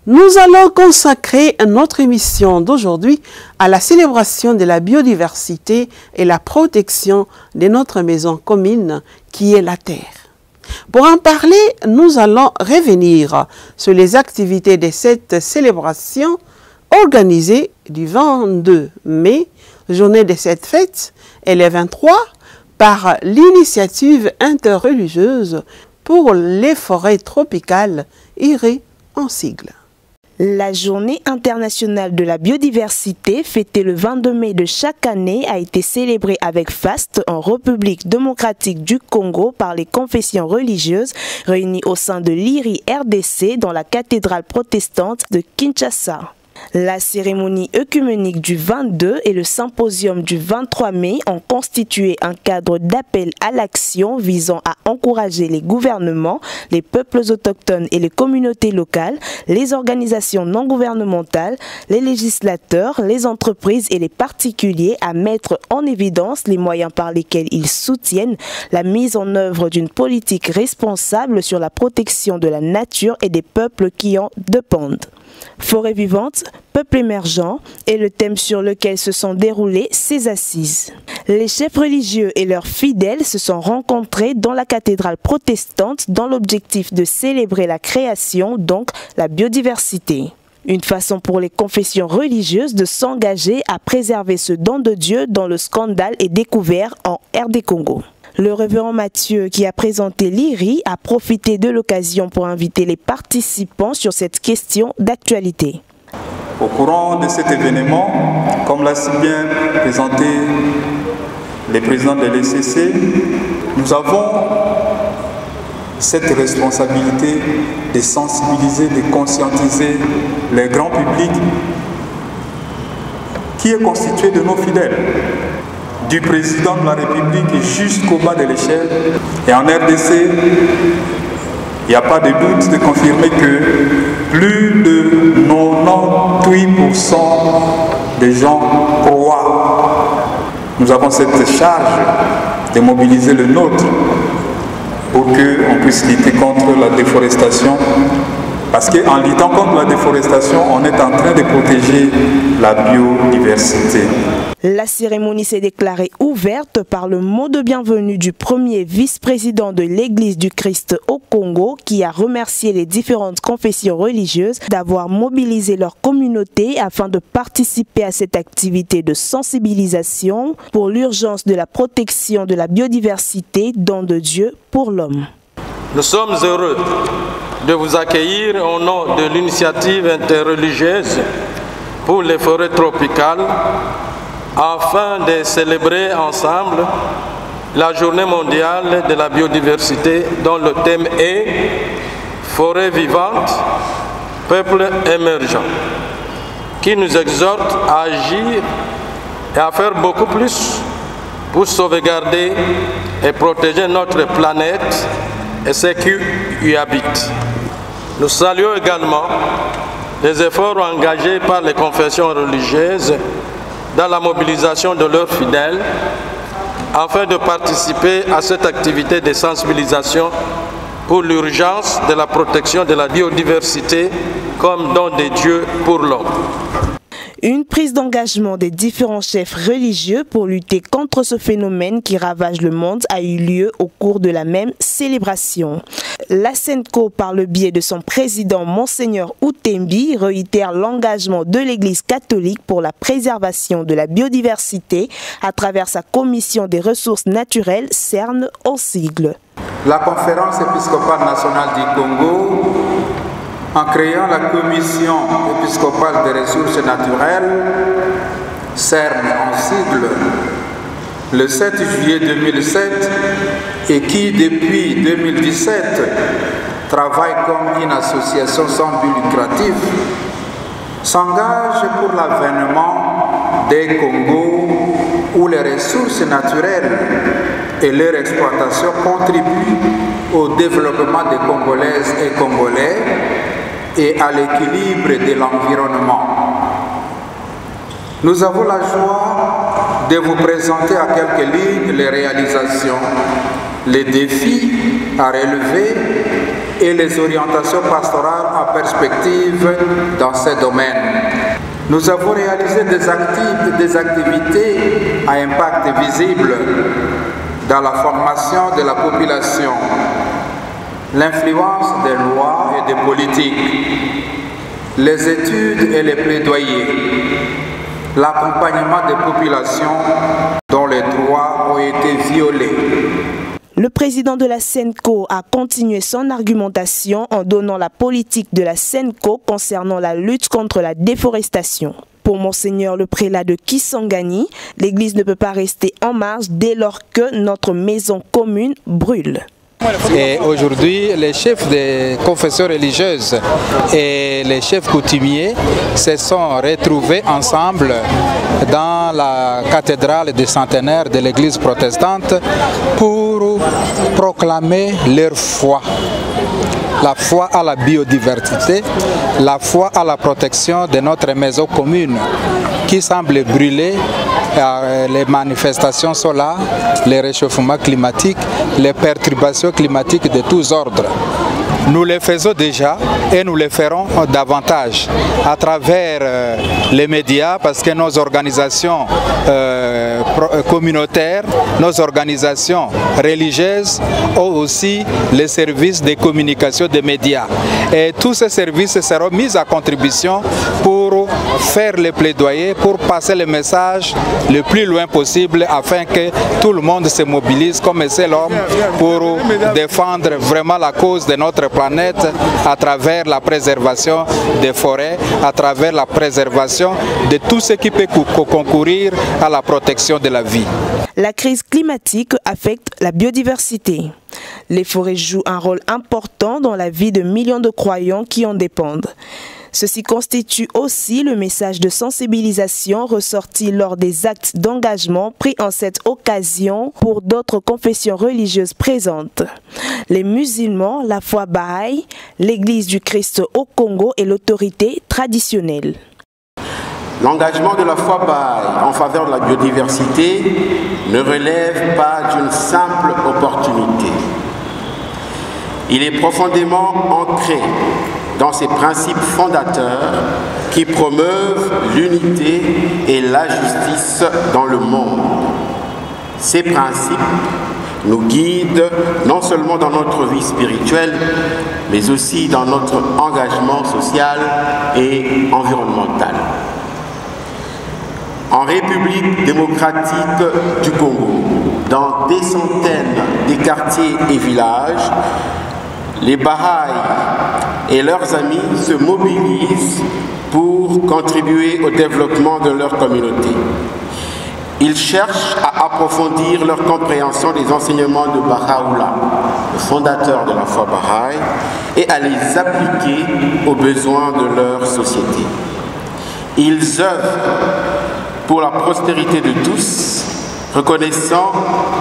Nous allons consacrer notre émission d'aujourd'hui à la célébration de la biodiversité et la protection de notre maison commune qui est la Terre. Pour en parler, nous allons revenir sur les activités de cette célébration organisée du 22 mai, journée de cette fête, et le 23, par l'initiative interreligieuse pour les forêts tropicales, IRI en sigle. La Journée internationale de la biodiversité, fêtée le 22 mai de chaque année, a été célébrée avec faste en République démocratique du Congo par les confessions religieuses réunies au sein de l'IRI RDC dans la cathédrale protestante de Kinshasa. La cérémonie œcuménique du 22 et le symposium du 23 mai ont constitué un cadre d'appel à l'action visant à encourager les gouvernements, les peuples autochtones et les communautés locales, les organisations non gouvernementales, les législateurs, les entreprises et les particuliers à mettre en évidence les moyens par lesquels ils soutiennent la mise en œuvre d'une politique responsable sur la protection de la nature et des peuples qui en dépendent. Forêt vivante, peuple émergent est le thème sur lequel se sont déroulées ces assises. Les chefs religieux et leurs fidèles se sont rencontrés dans la cathédrale protestante dans l'objectif de célébrer la création, donc la biodiversité. Une façon pour les confessions religieuses de s'engager à préserver ce don de Dieu dont le scandale est découvert en RD Congo. Le révérend Mathieu, qui a présenté l'IRI, a profité de l'occasion pour inviter les participants sur cette question d'actualité. Au courant de cet événement, comme l'a si bien présenté les présidents de l'ECC, nous avons cette responsabilité de sensibiliser, de conscientiser le grand public qui est constitué de nos fidèles, du président de la République jusqu'au bas de l'échelle. Et en RDC, il n'y a pas de doute de confirmer que plus de 98% des gens croient. Nous avons cette charge de mobiliser le nôtre pour qu'on puisse lutter contre la déforestation. Parce qu'en luttant contre la déforestation, on est en train de protéger la biodiversité. La cérémonie s'est déclarée ouverte par le mot de bienvenue du premier vice-président de l'Église du Christ au Congo, qui a remercié les différentes confessions religieuses d'avoir mobilisé leur communauté afin de participer à cette activité de sensibilisation pour l'urgence de la protection de la biodiversité, don de Dieu pour l'homme. Nous sommes heureux de vous accueillir au nom de l'initiative interreligieuse pour les forêts tropicales afin de célébrer ensemble la journée mondiale de la biodiversité dont le thème est Forêt vivante, peuple émergent, qui nous exhorte à agir et à faire beaucoup plus pour sauvegarder et protéger notre planète et ceux qui y habitent. Nous saluons également les efforts engagés par les confessions religieuses dans la mobilisation de leurs fidèles afin de participer à cette activité de sensibilisation pour l'urgence de la protection de la biodiversité comme don de Dieu pour l'homme. Une prise d'engagement des différents chefs religieux pour lutter contre ce phénomène qui ravage le monde a eu lieu au cours de la même célébration. La SENCO, par le biais de son président Monseigneur Outembi, réitère l'engagement de l'Église catholique pour la préservation de la biodiversité à travers sa commission des ressources naturelles, CERN en sigle. La Conférence épiscopale nationale du Congo, en créant la Commission épiscopale des ressources naturelles, CERN en sigle, le 7 juillet 2007, et qui depuis 2017 travaille comme une association sans but lucratif, s'engage pour l'avènement des Congos où les ressources naturelles et leur exploitation contribuent au développement des Congolaises et Congolais et à l'équilibre de l'environnement. Nous avons la joie de vous présenter à quelques lignes les réalisations, les défis à relever et les orientations pastorales en perspective dans ces domaines. Nous avons réalisé des activités à impact visible dans la formation de la population, l'influence des lois et des politiques, les études et les plaidoyers, l'accompagnement des populations dont les droits ont été violés. Le président de la SENCO a continué son argumentation en donnant la politique de la SENCO concernant la lutte contre la déforestation. Pour Monseigneur le prélat de Kisangani, l'Église ne peut pas rester en marge dès lors que notre maison commune brûle. Et aujourd'hui, les chefs des confessions religieuses et les chefs coutumiers se sont retrouvés ensemble dans la cathédrale du centenaire de l'Église protestante pour proclamer leur foi. La foi à la biodiversité, la foi à la protection de notre maison commune qui semble brûler. Les manifestations sont là, les réchauffements climatiques, les perturbations climatiques de tous ordres. Nous les faisons déjà et nous les ferons davantage à travers les médias parce que nos organisations communautaires, nos organisations religieuses ont aussi les services de communication des médias. Et tous ces services seront mis à contribution pour faire les plaidoyers, pour passer le message le plus loin possible afin que tout le monde se mobilise comme c'est l'homme pour défendre vraiment la cause de notre planète à travers la préservation des forêts, à travers la préservation de tout ce qui peut concourir à la protection de la vie. La crise climatique affecte la biodiversité. Les forêts jouent un rôle important dans la vie de millions de croyants qui en dépendent. Ceci constitue aussi le message de sensibilisation ressorti lors des actes d'engagement pris en cette occasion pour d'autres confessions religieuses présentes. Les musulmans, la foi Baha'i, l'Église du Christ au Congo et l'autorité traditionnelle. L'engagement de la foi Baha'i en faveur de la biodiversité ne relève pas d'une simple opportunité. Il est profondément ancré dans ses principes fondateurs qui promeuvent l'unité et la justice dans le monde. Ces principes nous guident non seulement dans notre vie spirituelle, mais aussi dans notre engagement social et environnemental. En République démocratique du Congo, dans des centaines de quartiers et villages, les Baha'i et leurs amis se mobilisent pour contribuer au développement de leur communauté. Ils cherchent à approfondir leur compréhension des enseignements de Baha'u'llah, le fondateur de la foi Baha'i, et à les appliquer aux besoins de leur société. Ils œuvrent pour la prospérité de tous, reconnaissant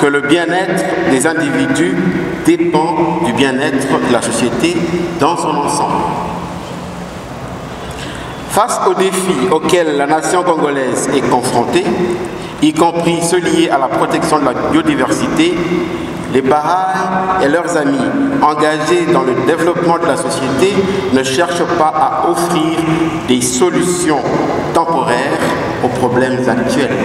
que le bien-être des individus dépend du bien-être de la société dans son ensemble. Face aux défis auxquels la nation congolaise est confrontée, y compris ceux liés à la protection de la biodiversité, les Baha'i et leurs amis engagés dans le développement de la société ne cherchent pas à offrir des solutions temporaires aux problèmes actuels.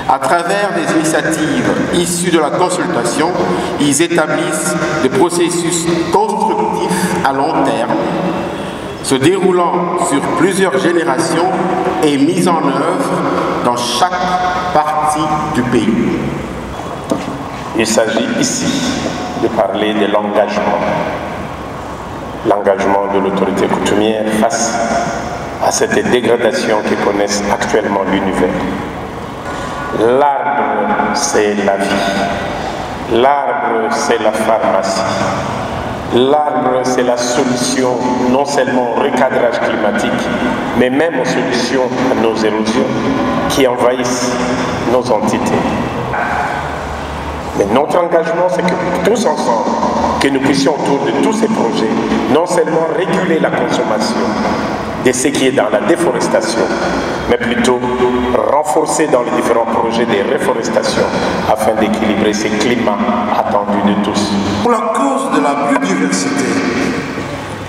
À travers des initiatives issues de la consultation, ils établissent des processus constructifs à long terme, se déroulant sur plusieurs générations et mis en œuvre dans chaque partie du pays. Il s'agit ici de parler de l'engagement de l'autorité coutumière face à cette dégradation que connaissent actuellement l'univers. L'arbre, c'est la vie. L'arbre, c'est la pharmacie. L'arbre, c'est la solution non seulement au recadrage climatique, mais même aux solutions à nos érosions qui envahissent nos entités. Mais notre engagement, c'est que tous ensemble, que nous puissions autour de tous ces projets, non seulement réguler la consommation, de ce qui est dans la déforestation, mais plutôt renforcer dans les différents projets de réforestation afin d'équilibrer ces climats attendus de tous. Pour la cause de la biodiversité,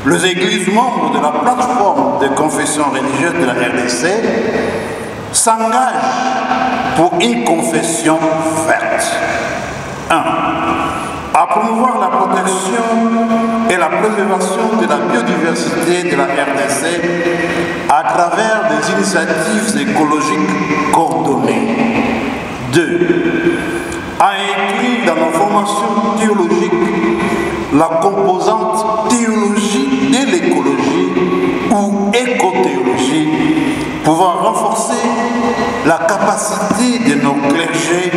les églises membres de la plateforme des confessions religieuses de la RDC s'engagent pour une confession verte. 1. À promouvoir la protection et la préservation de la biodiversité de la RDC à travers des initiatives écologiques coordonnées. 2. À inclure dans nos formations théologiques la composante théologie de l'écologie ou écothéologie, pouvant renforcer la capacité de nos clergés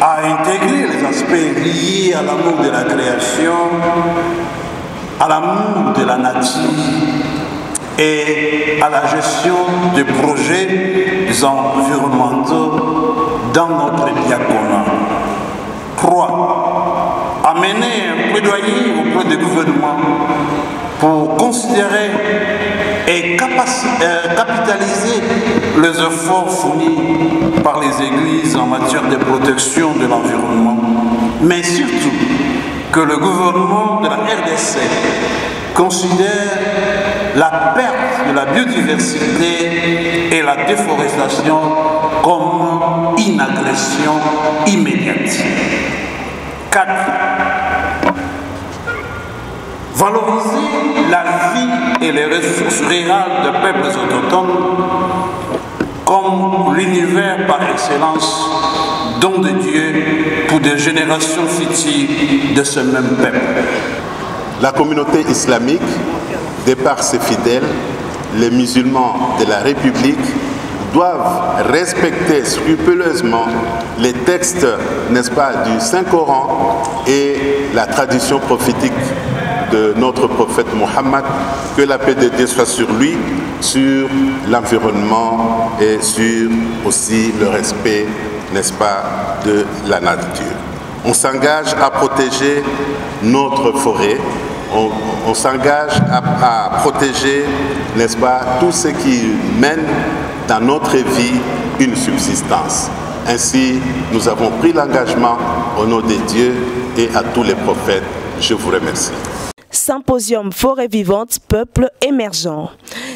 à intégrer les aspects liés à l'amour de la création, à l'amour de la nature et à la gestion des projets environnementaux dans notre diaconat. 3. Amener un plaidoyer auprès du gouvernement pour considérer et capitaliser les efforts fournis par les églises en matière de protection de l'environnement, mais surtout que le gouvernement de la RDC considère la perte de la biodiversité et la déforestation comme une agression immédiate. 4. Valoriser la vie et les ressources rurales des peuples autochtones comme l'univers par excellence, don de Dieu pour des générations futures de ce même peuple. La communauté islamique, de par ses fidèles, les musulmans de la République, doivent respecter scrupuleusement les textes, n'est-ce pas, du Saint-Coran et la tradition prophétique de notre prophète Mohammed, que la paix de Dieu soit sur lui, sur l'environnement et sur aussi le respect, n'est-ce pas, de la nature. On s'engage à protéger notre forêt, on s'engage à protéger, n'est-ce pas, tout ce qui mène dans notre vie une subsistance. Ainsi, nous avons pris l'engagement au nom de Dieu et à tous les prophètes. Je vous remercie. Symposium Forêt vivante, peuple émergent.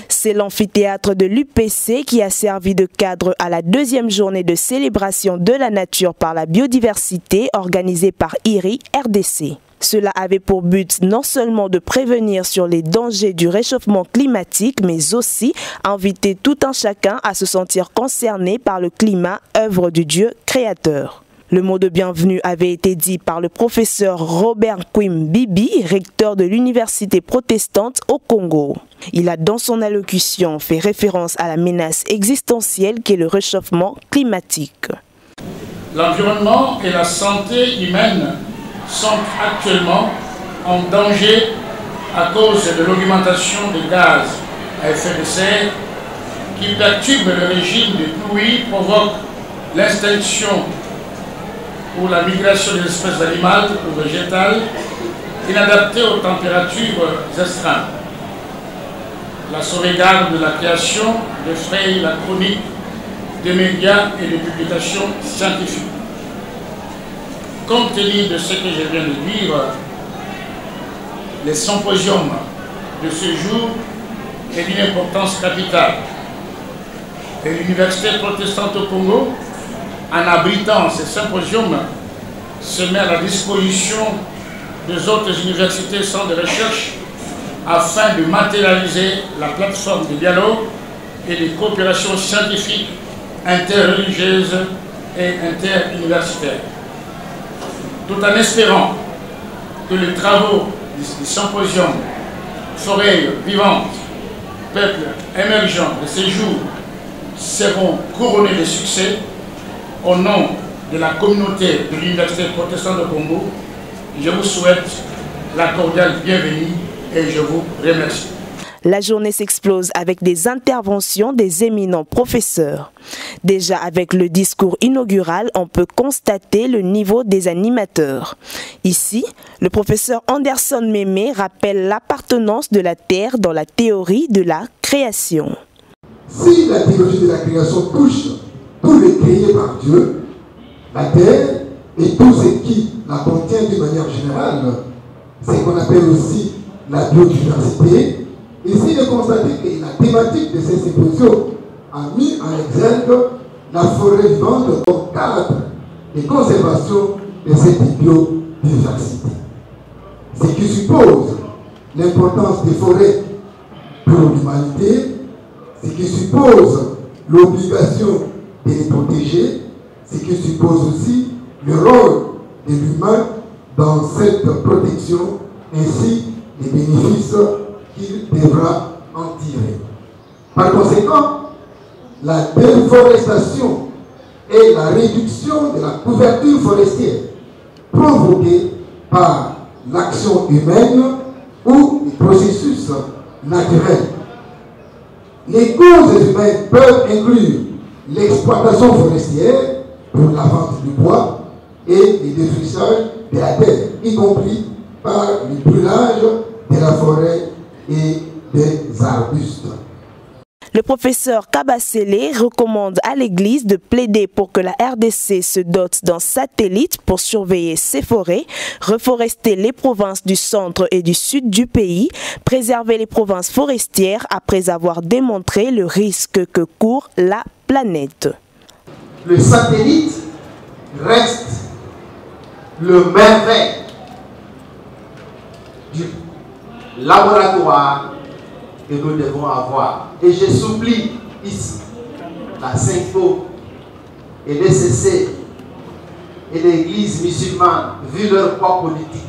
C'est l'amphithéâtre de l'UPC qui a servi de cadre à la deuxième journée de célébration de la nature par la biodiversité organisée par IRI RDC. Cela avait pour but non seulement de prévenir sur les dangers du réchauffement climatique, mais aussi inviter tout un chacun à se sentir concerné par le climat, œuvre du Dieu créateur. Le mot de bienvenue avait été dit par le professeur Robert Kwim Bibi, recteur de l'université protestante au Congo. Il a dans son allocution fait référence à la menace existentielle qu'est le réchauffement climatique. L'environnement et la santé humaine sont actuellement en danger à cause de l'augmentation des gaz à effet de serre qui perturbe le régime des pluies, provoque l'extinction ou la migration des espèces animales ou végétales inadaptées aux températures extrêmes. La sauvegarde de la création défraye la chronique des médias et des publications scientifiques. Compte tenu de ce que je viens de dire, le symposium de ce jour est d'une importance capitale. Et l'Université protestante au Congo, en abritant ce symposium, se met à la disposition des autres universités centres de recherche afin de matérialiser la plateforme de dialogue et de coopération scientifique interreligieuse et interuniversitaire. Tout en espérant que les travaux du symposium Forêt vivante, peuple émergent de ces jours seront couronnés de succès, au nom de la communauté de l'Université protestante de Congo, je vous souhaite la cordiale bienvenue et je vous remercie. La journée s'explose avec des interventions des éminents professeurs. Déjà avec le discours inaugural, on peut constater le niveau des animateurs. Ici, le professeur Anderson Mémé rappelle l'appartenance de la terre dans la théorie de la création. Si la théologie de la création touche tout le créé par Dieu, la terre et tout ce qui la contient d'une manière générale, c'est qu'on appelle aussi la biodiversité. Ici, il est constaté que la thématique de ces symposiums a mis en exergue la forêt vivante au cadre de conservation de cette biodiversité. Ce qui suppose l'importance des forêts pour l'humanité, ce qui suppose l'obligation de les protéger, ce qui suppose aussi le rôle de l'humain dans cette protection, ainsi les bénéfices qu'il devra en tirer. Par conséquent, la déforestation et la réduction de la couverture forestière provoquée par l'action humaine ou les processus naturels. Les causes humaines peuvent inclure l'exploitation forestière pour la vente du bois et les défrichages de la terre, y compris par le brûlage de la forêt et des arbustes. Le professeur Kabasele recommande à l'Église de plaider pour que la RDC se dote d'un satellite pour surveiller ses forêts, reforester les provinces du centre et du sud du pays, préserver les provinces forestières après avoir démontré le risque que court la planète. Le satellite reste le merveille du laboratoire que nous devons avoir. Et je supplie ici la Saint-Faux et les CC et l'Église musulmane, vu leur poids politique,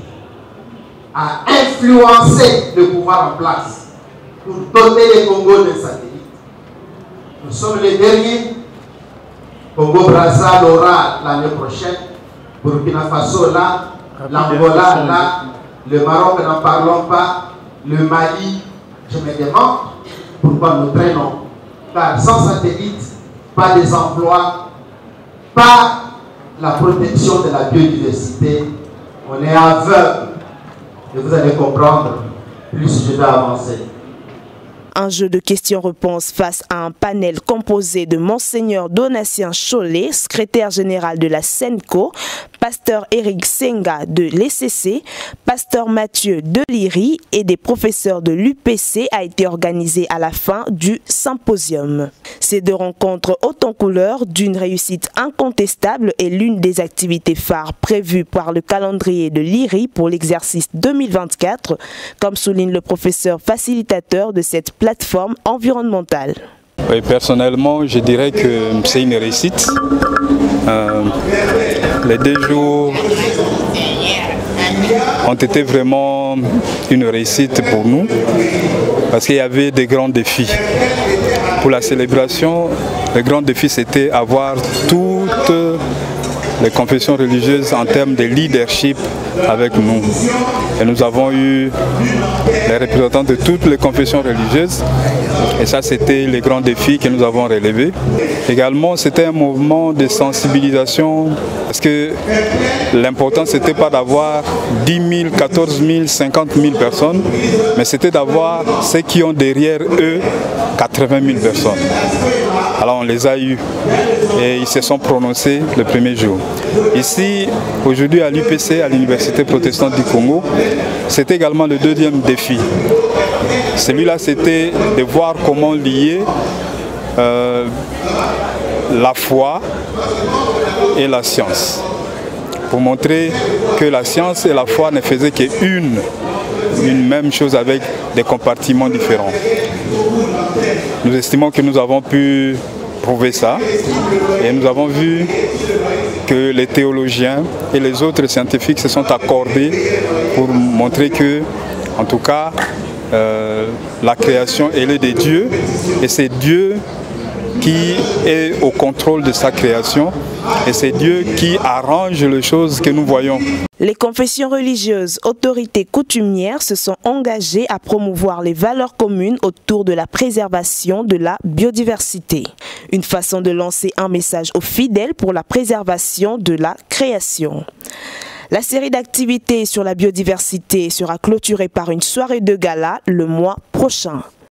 à influencer le pouvoir en place pour doter les Congo d'un satellite. Nous sommes les derniers. Congo-Brazza l'aura l'année prochaine. Burkina Faso là, l'Angola là, le Maroc n'en parlons pas, le Mali. Je me demande pourquoi nous traînons. Car sans satellite, pas des emplois, pas la protection de la biodiversité, on est aveugle. Et vous allez comprendre, plus je vais avancer. Un jeu de questions-réponses face à un panel composé de Monseigneur Donatien Cholet, secrétaire général de la SENCO, pasteur Eric Senga de l'ECC, pasteur Mathieu de l'IRI et des professeurs de l'UPC a été organisé à la fin du symposium. Ces deux rencontres hautes en couleur d'une réussite incontestable est l'une des activités phares prévues par le calendrier de l'IRI pour l'exercice 2024, comme souligne le professeur facilitateur de cette plateforme environnementale. Oui, personnellement, je dirais que c'est une réussite. Les 2 jours ont été vraiment une réussite pour nous parce qu'il y avait des grands défis. Pour la célébration, le grand défi c'était avoir toutes les confessions religieuses en termes de leadership avec nous. Et nous avons eu les représentants de toutes les confessions religieuses. Et ça, c'était les grands défis que nous avons relevés. Également, c'était un mouvement de sensibilisation parce que l'important, ce n'était pas d'avoir 10 000, 14 000, 50 000 personnes, mais c'était d'avoir ceux qui ont derrière eux 80 000 personnes. Alors on les a eus et ils se sont prononcés le premier jour. Ici, aujourd'hui à l'UPC, à l'Université protestante du Congo, c'était également le 2e défi. Celui-là, c'était de voir comment lier la foi et la science. Pour montrer que la science et la foi ne faisaient qu'une même chose avec des compartiments différents. Nous estimons que nous avons pu prouver ça et nous avons vu que les théologiens et les autres scientifiques se sont accordés pour montrer que, en tout cas, la création elle est de Dieu et c'est Dieu qui est au contrôle de sa création et c'est Dieu qui arrange les choses que nous voyons. Les confessions religieuses, autorités coutumières se sont engagées à promouvoir les valeurs communes autour de la préservation de la biodiversité. Une façon de lancer un message aux fidèles pour la préservation de la création. La série d'activités sur la biodiversité sera clôturée par une soirée de gala le mois prochain.